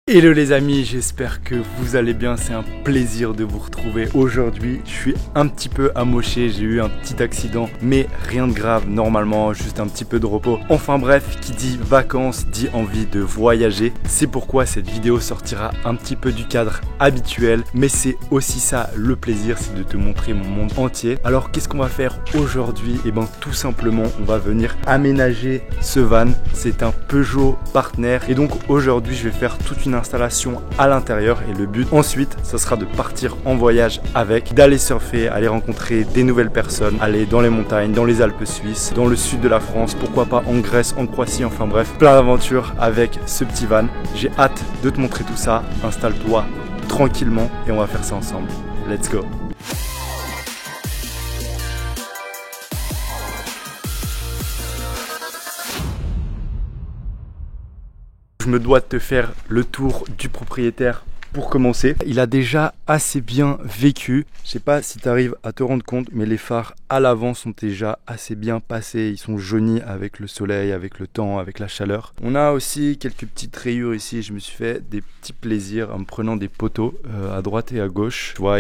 Hello les amis, j'espère que vous allez bien, c'est un plaisir de vous retrouver aujourd'hui. Je suis un petit peu amoché, j'ai eu un petit accident, mais rien de grave normalement, juste un petit peu de repos. Enfin bref, qui dit vacances dit envie de voyager. C'est pourquoi cette vidéo sortira un petit peu du cadre habituel, mais c'est aussi ça le plaisir, c'est de te montrer mon monde entier. Alors qu'est-ce qu'on va faire aujourd'hui? Et ben tout simplement, on va venir aménager ce van. C'est un Peugeot Partner et donc aujourd'hui je vais faire toute une installation à l'intérieur et le but ensuite ce sera de partir en voyage avec, d'aller surfer, aller rencontrer des nouvelles personnes, aller dans les montagnes, dans les Alpes suisses, dans le sud de la France, pourquoi pas en Grèce, en Croatie, enfin bref, plein d'aventures avec ce petit van. J'ai hâte de te montrer tout ça, installe-toi tranquillement et on va faire ça ensemble. Let's go! Je me dois de te faire le tour du propriétaire pour commencer. Il a déjà assez bien vécu. Je sais pas si tu arrives à te rendre compte, mais les phares à l'avant sont déjà assez bien passés. Ils sont jaunis avec le soleil, avec le temps, avec la chaleur. On a aussi quelques petites rayures ici. Je me suis fait des petits plaisirs en me prenant des poteaux à droite et à gauche. Tu vois,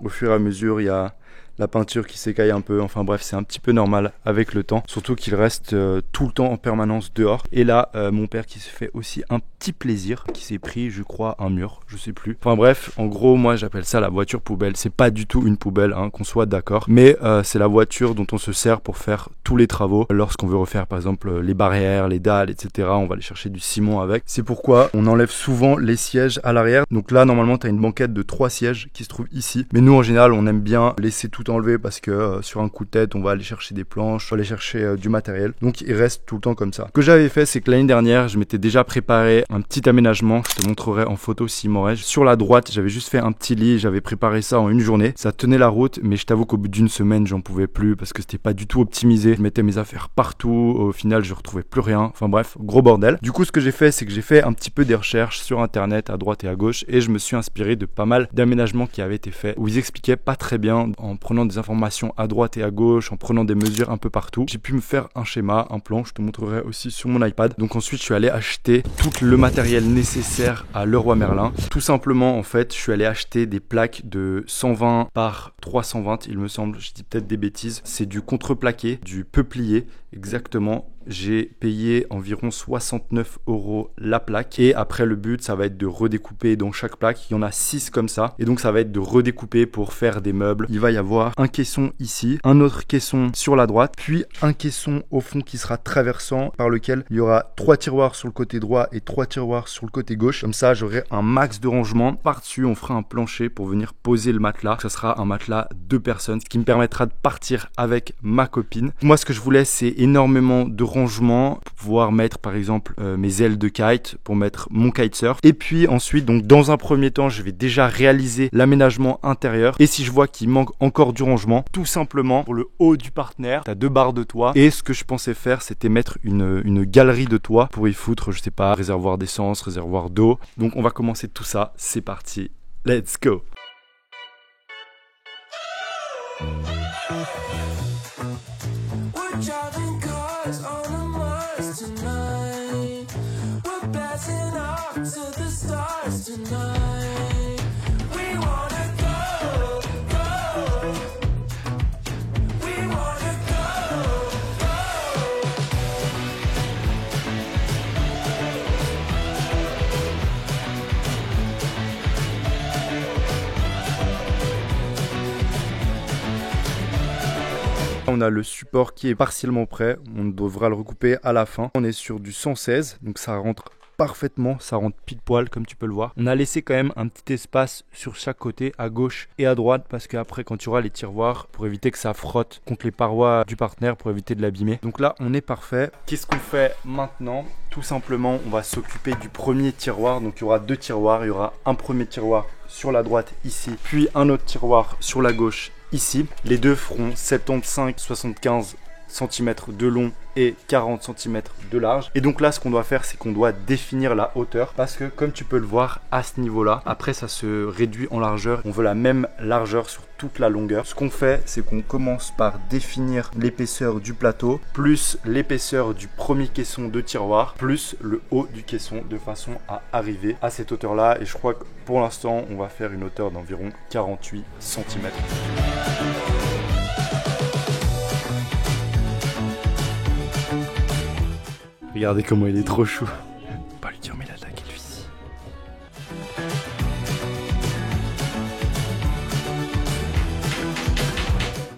au fur et à mesure, il y a la peinture qui s'écaille un peu, enfin bref, c'est un petit peu normal avec le temps, surtout qu'il reste tout le temps en permanence dehors. Et là, mon père qui se fait aussi un petit plaisir, qui s'est pris, je crois, un mur, je sais plus. Enfin bref, en gros, moi j'appelle ça la voiture poubelle. C'est pas du tout une poubelle, hein, qu'on soit d'accord, mais c'est la voiture dont on se sert pour faire tous les travaux. Lorsqu'on veut refaire par exemple les barrières, les dalles, etc., on va aller chercher du ciment avec. C'est pourquoi on enlève souvent les sièges à l'arrière. Donc là, normalement, tu as une banquette de 3 sièges qui se trouve ici. Mais nous, en général, on aime bien laisser tout enlevé parce que sur un coup de tête on va aller chercher des planches, on va aller chercher du matériel, donc il reste tout le temps comme ça. Ce que j'avais fait, c'est que l'année dernière je m'étais déjà préparé un petit aménagement, je te montrerai en photo s'il m'en reste. Sur la droite j'avais juste fait un petit lit, j'avais préparé ça en une journée, ça tenait la route, mais je t'avoue qu'au bout d'une semaine j'en pouvais plus parce que c'était pas du tout optimisé, je mettais mes affaires partout, au final je retrouvais plus rien, enfin bref, gros bordel. Du coup ce que j'ai fait, c'est que j'ai fait un petit peu des recherches sur internet à droite et à gauche et je me suis inspiré de pas mal d'aménagements qui avaient été faits où ils expliquaient pas très bien en prenant des informations à droite et à gauche, en prenant des mesures un peu partout. J'ai pu me faire un schéma, un plan, je te montrerai aussi sur mon iPad. Donc ensuite je suis allé acheter tout le matériel nécessaire à Leroy Merlin. Tout simplement en fait, je suis allé acheter des plaques de 120 par 320 il me semble, je dis peut-être des bêtises. C'est du contreplaqué, du peuplier exactement. J'ai payé environ 69 € la plaque et après le but ça va être de redécouper dans chaque plaque, il y en a 6 comme ça et donc ça va être de redécouper pour faire des meubles. Il va y avoir un caisson ici, un autre caisson sur la droite, puis un caisson au fond qui sera traversant par lequel il y aura 3 tiroirs sur le côté droit et 3 tiroirs sur le côté gauche. Comme ça j'aurai un max de rangement. Par-dessus on fera un plancher pour venir poser le matelas. Ça sera un matelas 2 personnes, ce qui me permettra de partir avec ma copine. Moi ce que je voulais c'est énormément de rangement pour pouvoir mettre par exemple mes ailes de kite, pour mettre mon kitesurf. Et puis ensuite, donc dans un premier temps, je vais déjà réaliser l'aménagement intérieur. Et si je vois qu'il manque encore du rangement, tout simplement pour le haut du Partner, tu as 2 barres de toit. Et ce que je pensais faire, c'était mettre une galerie de toit pour y foutre, je sais pas, réservoir d'essence, réservoir d'eau. Donc on va commencer tout ça. C'est parti. Let's go. On a le support qui est partiellement prêt, on devra le recouper à la fin. On est sur du 116, donc ça rentre parfaitement, ça rentre pile poil comme tu peux le voir. On a laissé quand même un petit espace sur chaque côté, à gauche et à droite, parce qu'après quand tu auras les tiroirs, pour éviter que ça frotte contre les parois du Partner, pour éviter de l'abîmer. Donc là on est parfait. Qu'est-ce qu'on fait maintenant? Tout simplement on va s'occuper du premier tiroir. Donc il y aura 2 tiroirs, il y aura un premier tiroir sur la droite ici, puis un autre tiroir sur la gauche ici. Les deux feront 75-75 cm de long et 40 cm de large. Et donc là, ce qu'on doit faire, c'est qu'on doit définir la hauteur parce que comme tu peux le voir à ce niveau-là, après ça se réduit en largeur. On veut la même largeur sur toute la longueur. Ce qu'on fait, c'est qu'on commence par définir l'épaisseur du plateau plus l'épaisseur du premier caisson de tiroir plus le haut du caisson de façon à arriver à cette hauteur-là. Et je crois que pour l'instant, on va faire une hauteur d'environ 48 cm. Regardez comment il est trop chou. Pas lui dire mais il attaque lui-ci.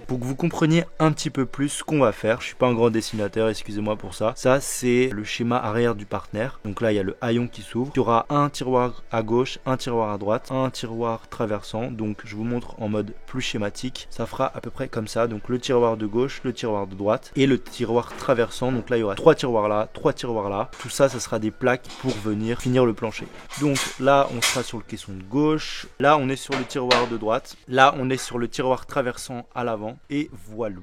Pour que vous compreniez un petit peu plus ce qu'on va faire, je suis pas un grand dessinateur, excusez-moi pour ça. Ça c'est le schéma arrière du partenaire. Donc là il y a le haillon qui s'ouvre. Il y aura un tiroir à gauche, un tiroir à droite, un tiroir traversant. Donc je vous montre en mode plus schématique. Ça fera à peu près comme ça. Donc le tiroir de gauche, le tiroir de droite et le tiroir traversant. Donc là il y aura 3 tiroirs là, 3 tiroirs là. Tout ça, ça sera des plaques pour venir finir le plancher. Donc là on sera sur le caisson de gauche. Là on est sur le tiroir de droite. Là on est sur le tiroir traversant à l'avant. Et voilà.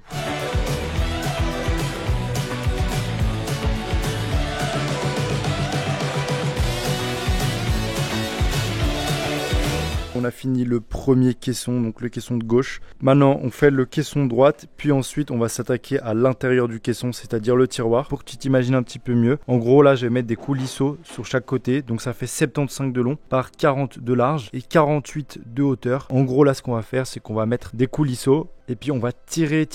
On a fini le premier caisson, donc le caisson de gauche. Maintenant, on fait le caisson de droite, puis ensuite, on va s'attaquer à l'intérieur du caisson, c'est-à-dire le tiroir, pour que tu t'imagines un petit peu mieux. En gros, là, je vais mettre des coulisseaux sur chaque côté, donc ça fait 75 de long par 40 de large et 48 de hauteur. En gros, là, ce qu'on va faire, c'est qu'on va mettre des coulisseaux. Et puis on va tirer.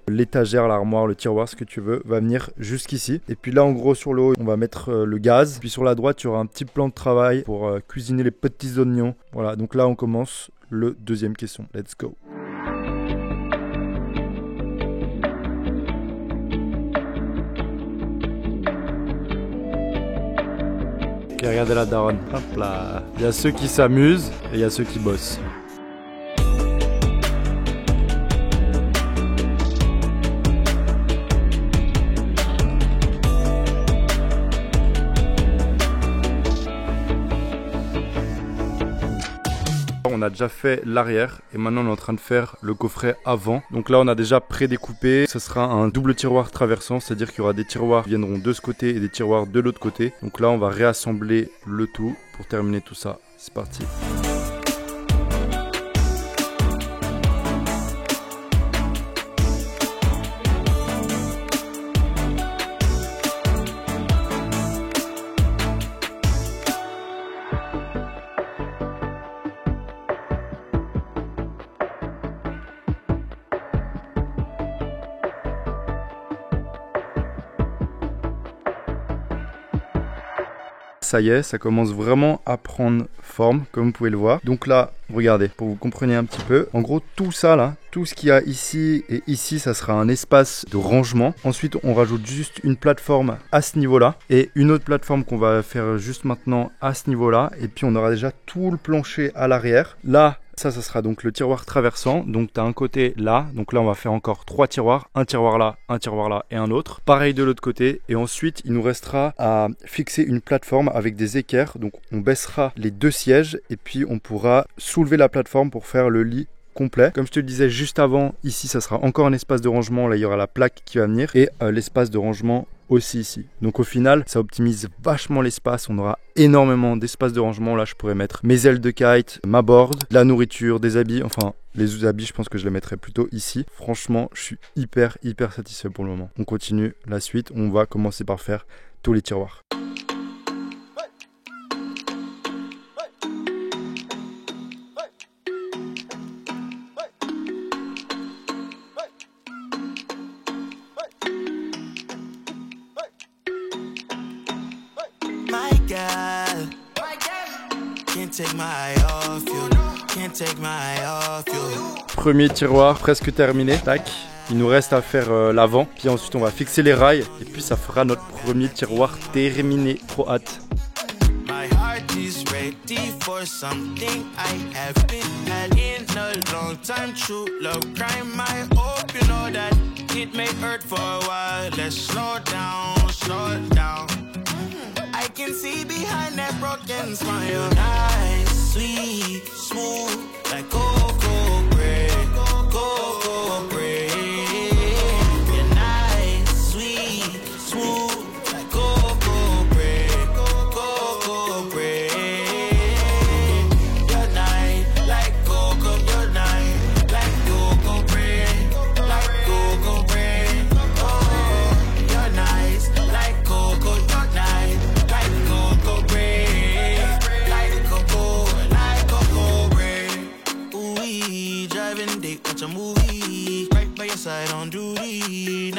L'étagère, l'armoire, le tiroir, ce que tu veux, va venir jusqu'ici. Et puis là, en gros, sur le haut, on va mettre le gaz. Puis sur la droite, tu auras un petit plan de travail pour cuisiner les petits oignons. Voilà, donc là, on commence le deuxième caisson. Let's go. Ok, regardez la daronne. Hop là. Il y a ceux qui s'amusent et il y a ceux qui bossent. On a déjà fait l'arrière et maintenant on est en train de faire le coffret avant. Donc là on a déjà pré-découpé. Ce sera un double tiroir traversant, c'est-à-dire qu'il y aura des tiroirs qui viendront de ce côté et des tiroirs de l'autre côté. Donc là on va réassembler le tout pour terminer tout ça. C'est parti. Ça y est, ça commence vraiment à prendre forme, comme vous pouvez le voir. Donc là, regardez, pour que vous compreniez un petit peu. En gros, tout ça là, tout ce qu'il y a ici et ici, ça sera un espace de rangement. Ensuite, on rajoute juste une plateforme à ce niveau-là et une autre plateforme qu'on va faire juste maintenant à ce niveau-là. Et puis, on aura déjà tout le plancher à l'arrière. Là, ça sera donc le tiroir traversant. Donc, tu as un côté là. Donc là, on va faire encore 3 tiroirs. Un tiroir là et un autre. Pareil de l'autre côté. Et ensuite, il nous restera à fixer une plateforme avec des équerres. Donc, on baissera les 2 sièges et puis on pourra soulever la plateforme pour faire le lit complet. Comme je te le disais juste avant, ici, ça sera encore un espace de rangement. Là, il y aura la plaque qui va venir et l'espace de rangement aussi ici. Donc au final, ça optimise vachement l'espace. On aura énormément d'espace de rangement. Là, je pourrais mettre mes ailes de kite, ma board, la nourriture, des habits. Enfin, les habits, je pense que je les mettrai plutôt ici. Franchement, je suis hyper satisfait pour le moment. On continue la suite. On va commencer par faire tous les tiroirs. Premier tiroir presque terminé. Tac. Il nous reste à faire l'avant. Puis ensuite on va fixer les rails. Et puis ça fera notre premier tiroir terminé. Trop hâte. I can see behind that broken smile. Nice, sweet, smooth, like cocoa bread, cocoa bread.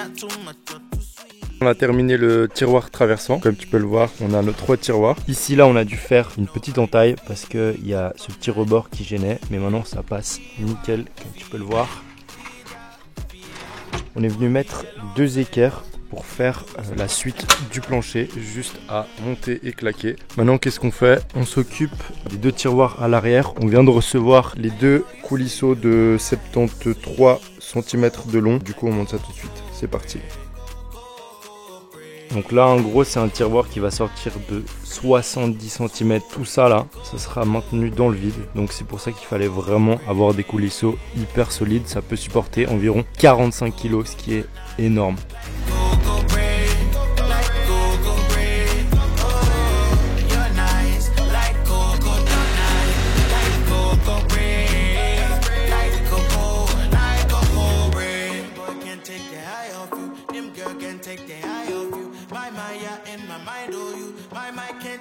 not too much or too sweet. On a terminé le tiroir traversant. Comme tu peux le voir, on a nos 3 tiroirs. Ici, là, on a dû faire une petite entaille parce qu'il y a ce petit rebord qui gênait. Mais maintenant, ça passe nickel, comme tu peux le voir. On est venu mettre 2 équerres pour faire la suite du plancher, juste à monter et claquer. Maintenant, qu'est-ce qu'on fait? On s'occupe des 2 tiroirs à l'arrière. On vient de recevoir les 2 coulisseaux de 73 cm de long. Du coup, on monte ça tout de suite. C'est parti. Donc là, en gros, c'est un tiroir qui va sortir de 70 cm. Tout ça là, ça sera maintenu dans le vide. Donc c'est pour ça qu'il fallait vraiment avoir des coulisseaux hyper solides. Ça peut supporter environ 45 kg, ce qui est énorme.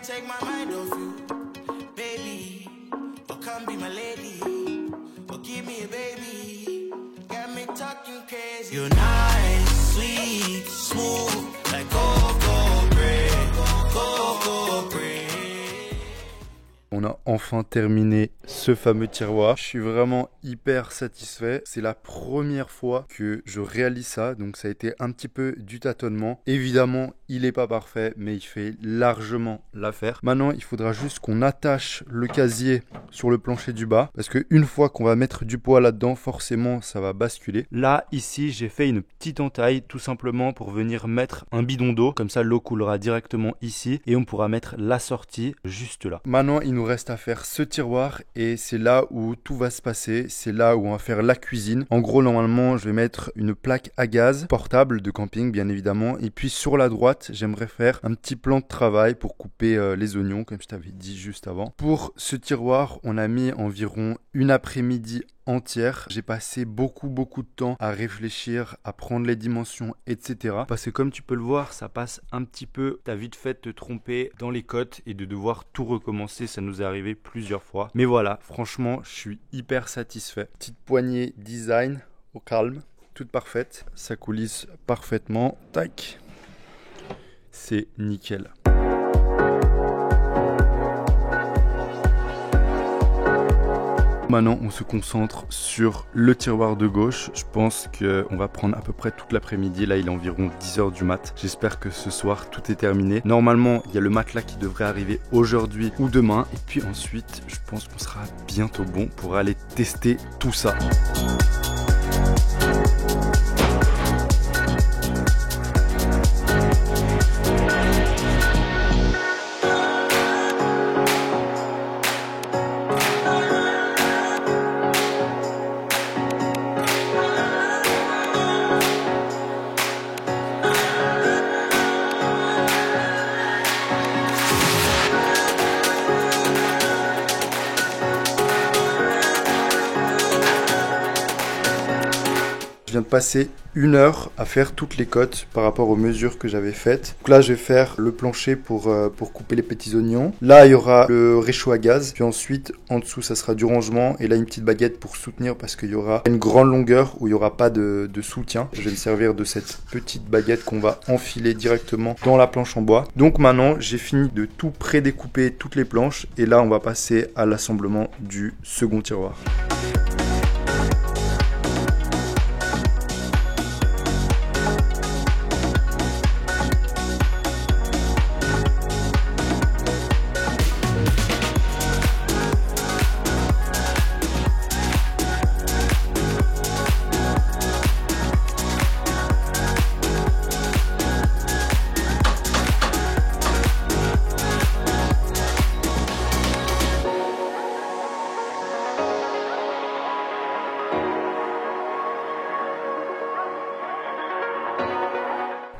Take my mind off you, baby. Oh, come be my lady. Oh, give me a baby. Got me talking crazy. You're nice, sweet, smooth, like cocoa bread, cocoa bread. On a enfin terminé ce fameux tiroir. Je suis vraiment hyper satisfait. C'est la première fois que je réalise ça. Donc ça a été un petit peu du tâtonnement. Évidemment, il n'est pas parfait, mais il fait largement l'affaire. Maintenant, il faudra juste qu'on attache le casier sur le plancher du bas. Parce qu'une fois qu'on va mettre du poids là-dedans, forcément, ça va basculer. Là, ici, j'ai fait une petite entaille tout simplement pour venir mettre un bidon d'eau. Comme ça, l'eau coulera directement ici. Et on pourra mettre la sortie juste là. Maintenant, il nous reste à faire ce tiroir et c'est là où tout va se passer. C'est là où on va faire la cuisine. En gros, normalement, je vais mettre une plaque à gaz portable de camping, bien évidemment. Et puis sur la droite, j'aimerais faire un petit plan de travail pour couper les oignons, comme je t'avais dit juste avant. Pour ce tiroir, on a mis environ une après-midi entière. J'ai passé beaucoup de temps à réfléchir, à prendre les dimensions, etc. Parce que comme tu peux le voir, ça passe un petit peu. T'as vite fait de te tromper dans les cotes et de devoir tout recommencer. Ça nous est arrivé plusieurs fois. Mais voilà, franchement, je suis hyper satisfait. Petite poignée design au calme, toute parfaite. Ça coulisse parfaitement. Tac. C'est nickel. Maintenant, on se concentre sur le tiroir de gauche. Je pense qu'on va prendre à peu près toute l'après-midi. Là, il est environ 10 h du mat. J'espère que ce soir, tout est terminé. Normalement, il y a le matelas qui devrait arriver aujourd'hui ou demain. Et puis ensuite, je pense qu'on sera bientôt bon pour aller tester tout ça. Je viens de passer 1 heure à faire toutes les cotes par rapport aux mesures que j'avais faites. Donc là, je vais faire le plancher pour couper les petits oignons. Là, il y aura le réchaud à gaz. Puis ensuite, en dessous, ça sera du rangement. Et là, une petite baguette pour soutenir parce qu'il y aura une grande longueur où il n'y aura pas de soutien. Je vais me servir de cette petite baguette qu'on va enfiler directement dans la planche en bois. Donc maintenant, j'ai fini de tout pré-découper toutes les planches. Et là, on va passer à l'assemblement du second tiroir.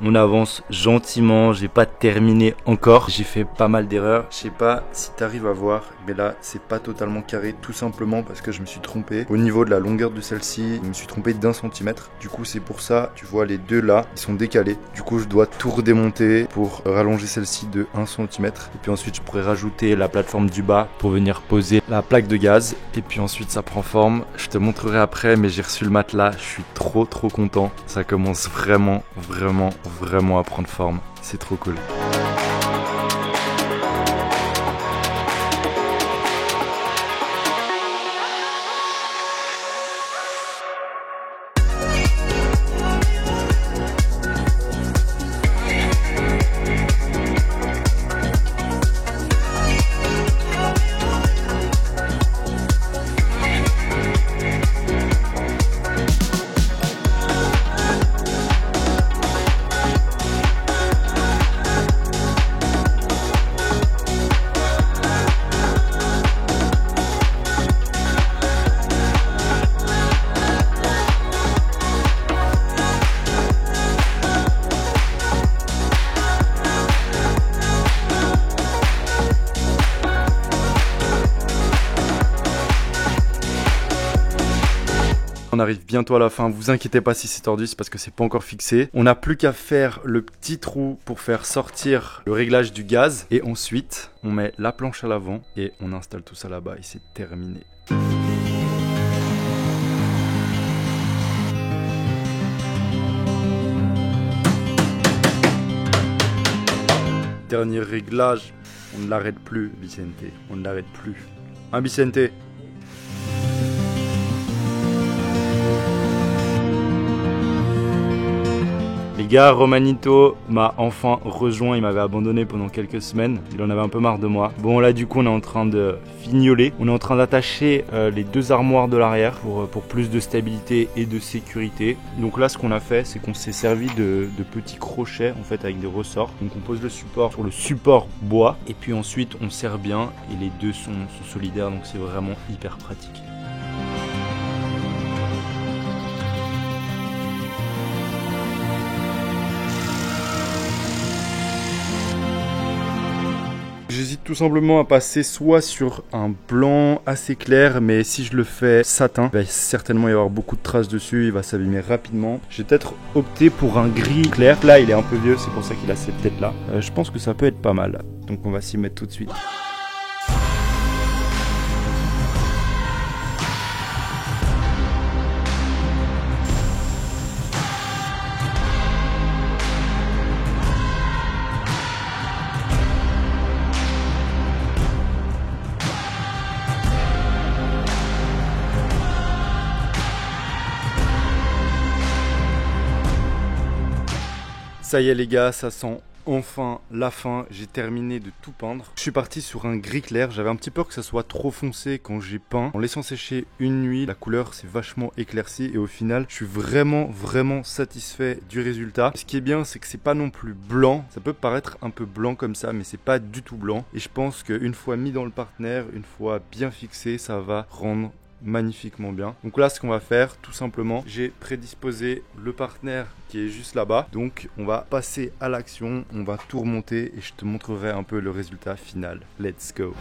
On avance gentiment, j'ai pas terminé encore. J'ai fait pas mal d'erreurs. Je sais pas si t'arrives à voir, mais là c'est pas totalement carré, tout simplement parce que je me suis trompé. Au niveau de la longueur de celle-ci, je me suis trompé d'1 centimètre. Du coup c'est pour ça, tu vois les deux là, ils sont décalés. Du coup je dois tout redémonter pour rallonger celle-ci de 1 centimètre. Et puis ensuite je pourrais rajouter la plateforme du bas pour venir poser la plaque de gaz. Et puis ensuite ça prend forme. Je te montrerai après, mais j'ai reçu le matelas. Je suis trop content. Ça commence vraiment à prendre forme. C'est trop cool. On arrive bientôt à la fin, vous inquiétez pas si c'est tordu, c'est parce que c'est pas encore fixé. On n'a plus qu'à faire le petit trou pour faire sortir le réglage du gaz. Et ensuite, on met la planche à l'avant et on installe tout ça là-bas et c'est terminé. Dernier réglage, on ne l'arrête plus, Vicente, on ne l'arrête plus. Hein, Vicente ? Les gars, Romanito m'a enfin rejoint, il m'avait abandonné pendant quelques semaines, il en avait un peu marre de moi. Bon là du coup on est en train de fignoler, on est en train d'attacher les deux armoires de l'arrière pour plus de stabilité et de sécurité. Donc là ce qu'on a fait c'est qu'on s'est servi de petits crochets en fait avec des ressorts. Donc on pose le support sur le support bois et puis ensuite on serre bien et les deux sont solidaires, donc c'est vraiment hyper pratique. J'hésite tout simplement à passer soit sur un blanc assez clair, mais si je le fais satin, il va certainement y avoir beaucoup de traces dessus, il va s'abîmer rapidement. Je vais peut-être opter pour un gris clair. Là, il est un peu vieux, c'est pour ça qu'il a cette tête-là. Je pense que ça peut être pas mal, donc on va s'y mettre tout de suite. Ça y est les gars, ça sent enfin la fin, j'ai terminé de tout peindre. Je suis parti sur un gris clair, j'avais un petit peur que ça soit trop foncé quand j'ai peint. En laissant sécher une nuit, la couleur s'est vachement éclaircie et au final, je suis vraiment satisfait du résultat. Ce qui est bien, c'est que c'est pas non plus blanc. Ça peut paraître un peu blanc comme ça, mais c'est pas du tout blanc. Et je pense qu'une fois mis dans le partenaire, une fois bien fixé, ça va rendre magnifiquement bien. Donc là ce qu'on va faire tout simplement, j'ai prédisposé le partenaire qui est juste là-bas, donc on va passer à l'action, on va tout remonter et je te montrerai un peu le résultat final. Let's go.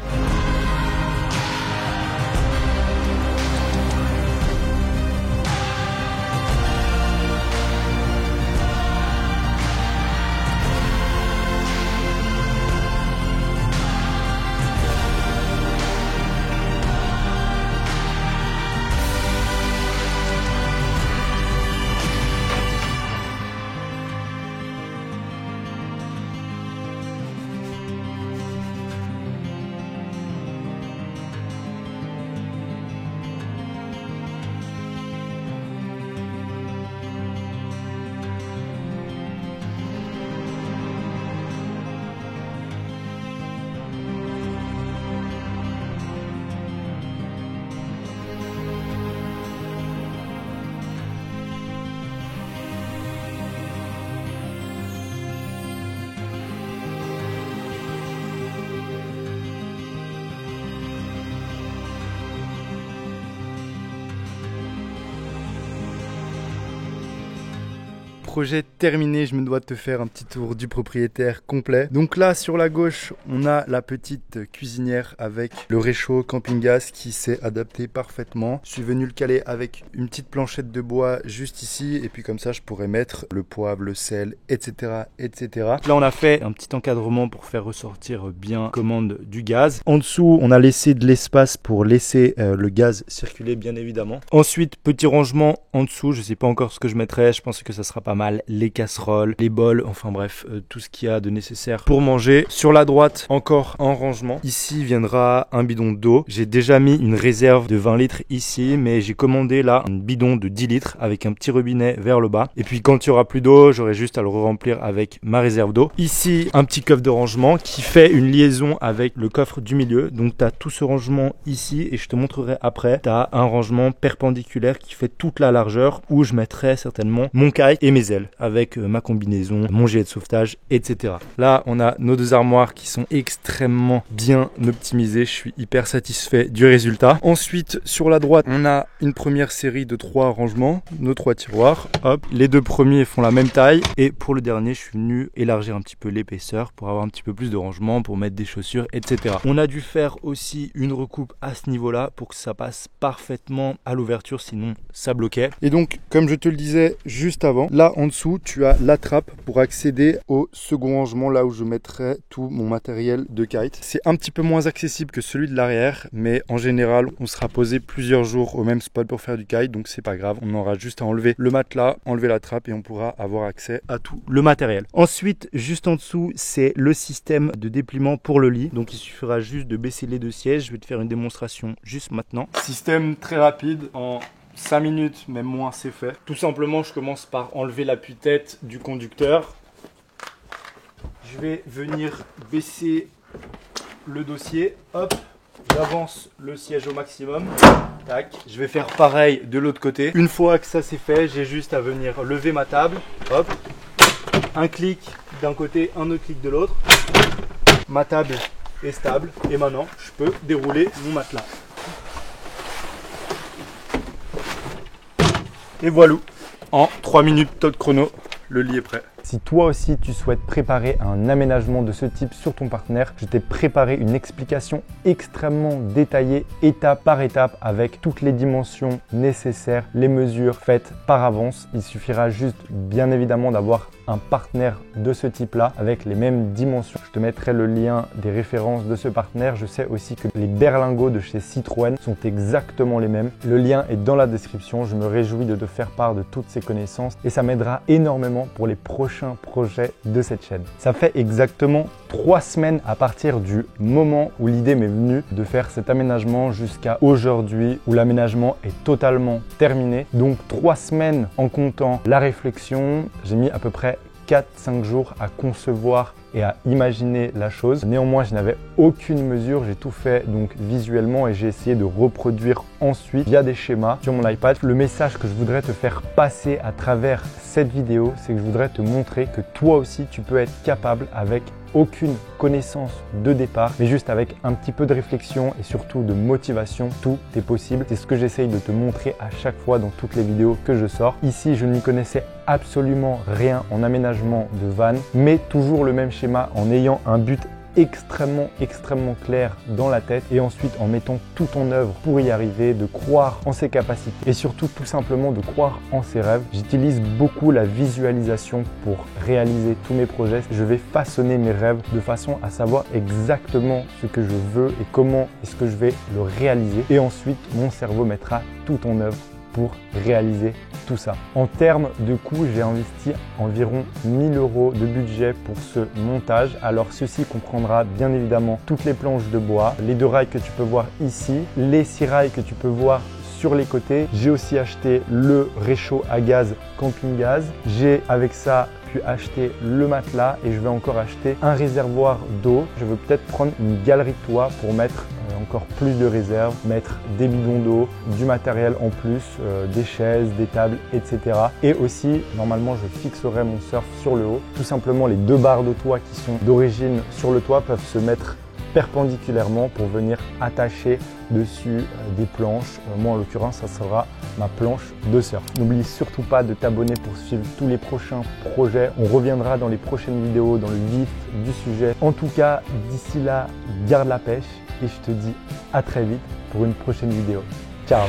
projet terminé, je me dois de te faire un petit tour du propriétaire complet. Donc là, sur la gauche, on a la petite cuisinière avec le réchaud camping-gaz qui s'est adapté parfaitement. Je suis venu le caler avec une petite planchette de bois juste ici et puis comme ça, je pourrais mettre le poivre, le sel, etc., etc. Là, on a fait un petit encadrement pour faire ressortir bien la commande du gaz. En dessous, on a laissé de l'espace pour laisser le gaz circuler, bien évidemment. Ensuite, petit rangement en dessous. Je sais pas encore ce que je mettrai. Je pense que ça sera pas mal. Les casseroles, les bols, enfin bref, tout ce qu'il y a de nécessaire pour manger. Sur la droite, encore un rangement. Ici viendra un bidon d'eau. J'ai déjà mis une réserve de 20 litres ici, mais j'ai commandé là un bidon de 10 litres avec un petit robinet vers le bas. Et puis quand il y aura plus d'eau, j'aurai juste à le remplir avec ma réserve d'eau. Ici, un petit coffre de rangement qui fait une liaison avec le coffre du milieu. Donc tu as tout ce rangement ici et je te montrerai après. Tu as un rangement perpendiculaire qui fait toute la largeur où je mettrai certainement mon kite et mes ailes avec ma combinaison, mon gilet de sauvetage, etc. Là, on a nos deux armoires qui sont extrêmement bien optimisées. Je suis hyper satisfait du résultat. Ensuite, sur la droite, on a une première série de 3 rangements, nos 3 tiroirs. Hop, les 2 premiers font la même taille et pour le dernier, je suis venu élargir un petit peu l'épaisseur pour avoir un petit peu plus de rangement, pour mettre des chaussures, etc. On a dû faire aussi une recoupe à ce niveau-là pour que ça passe parfaitement à l'ouverture, sinon ça bloquait. Et donc, comme je te le disais juste avant, là en dessous, tu as la trappe pour accéder au second rangement, là où je mettrai tout mon matériel de kite. C'est un petit peu moins accessible que celui de l'arrière, mais en général, on sera posé plusieurs jours au même spot pour faire du kite, donc c'est pas grave. On aura juste à enlever le matelas, enlever la trappe et on pourra avoir accès à tout le matériel. Ensuite, juste en dessous, c'est le système de dépliement pour le lit. Donc il suffira juste de baisser les 2 sièges. Je vais te faire une démonstration juste maintenant. Système très rapide, en 5 minutes, même moins, c'est fait. Tout simplement, je commence par enlever l'appui-tête du conducteur. Je vais venir baisser le dossier. Hop, j'avance le siège au maximum. Tac. Je vais faire pareil de l'autre côté. Une fois que ça c'est fait, j'ai juste à venir lever ma table. Hop, un clic d'un côté, un autre clic de l'autre. Ma table est stable et maintenant je peux dérouler mon matelas. Et voilà, en 3 minutes top chrono, le lit est prêt. Si toi aussi tu souhaites préparer un aménagement de ce type sur ton partenaire, je t'ai préparé une explication extrêmement détaillée, étape par étape, avec toutes les dimensions nécessaires, les mesures faites par avance. Il suffira juste bien évidemment d'avoir un partenaire de ce type-là avec les mêmes dimensions. Je te mettrai le lien des références de ce partenaire. Je sais aussi que les berlingots de chez Citroën sont exactement les mêmes. Le lien est dans la description. Je me réjouis de te faire part de toutes ces connaissances et ça m'aidera énormément pour les prochains projets de cette chaîne. Ça fait exactement 3 semaines à partir du moment où l'idée m'est venue de faire cet aménagement jusqu'à aujourd'hui où l'aménagement est totalement terminé. Donc 3 semaines en comptant la réflexion. J'ai mis à peu près 4-5 jours à concevoir et à imaginer la chose. Néanmoins, je n'avais aucune mesure, j'ai tout fait donc visuellement et j'ai essayé de reproduire ensuite via des schémas sur mon iPad. Le message que je voudrais te faire passer à travers cette vidéo, c'est que je voudrais te montrer que toi aussi tu peux être capable avec aucune connaissance de départ, mais juste avec un petit peu de réflexion et surtout de motivation, tout est possible. C'est ce que j'essaye de te montrer à chaque fois dans toutes les vidéos que je sors. Ici, je n'y connaissais absolument rien en aménagement de van, mais toujours le même schéma en ayant un but extrêmement clair dans la tête et ensuite en mettant tout en œuvre pour y arriver, de croire en ses capacités et surtout tout simplement de croire en ses rêves. J'utilise beaucoup la visualisation pour réaliser tous mes projets. Je vais façonner mes rêves de façon à savoir exactement ce que je veux et comment est-ce que je vais le réaliser et ensuite mon cerveau mettra tout en œuvre pour réaliser tout ça. En termes de coût, j'ai investi environ 1000 € de budget pour ce montage. Alors ceci comprendra bien évidemment toutes les planches de bois, les 2 rails que tu peux voir ici, les 6 rails que tu peux voir sur les côtés. J'ai aussi acheté le réchaud à gaz camping-gaz. J'ai avec ça pu acheter le matelas et je vais encore acheter un réservoir d'eau. Je veux peut-être prendre une galerie de toit pour mettre encore plus de réserves, mettre des bidons d'eau, du matériel en plus, des chaises, des tables, etc. Et aussi, normalement, je fixerai mon surf sur le haut. Tout simplement, les 2 barres de toit qui sont d'origine sur le toit peuvent se mettre perpendiculairement pour venir attacher dessus des planches. Moi en l'occurrence ça sera ma planche de surf. N'oublie surtout pas de t'abonner pour suivre tous les prochains projets. On reviendra dans les prochaines vidéos dans le vif du sujet. En tout cas d'ici là, garde la pêche et je te dis à très vite pour une prochaine vidéo. Ciao!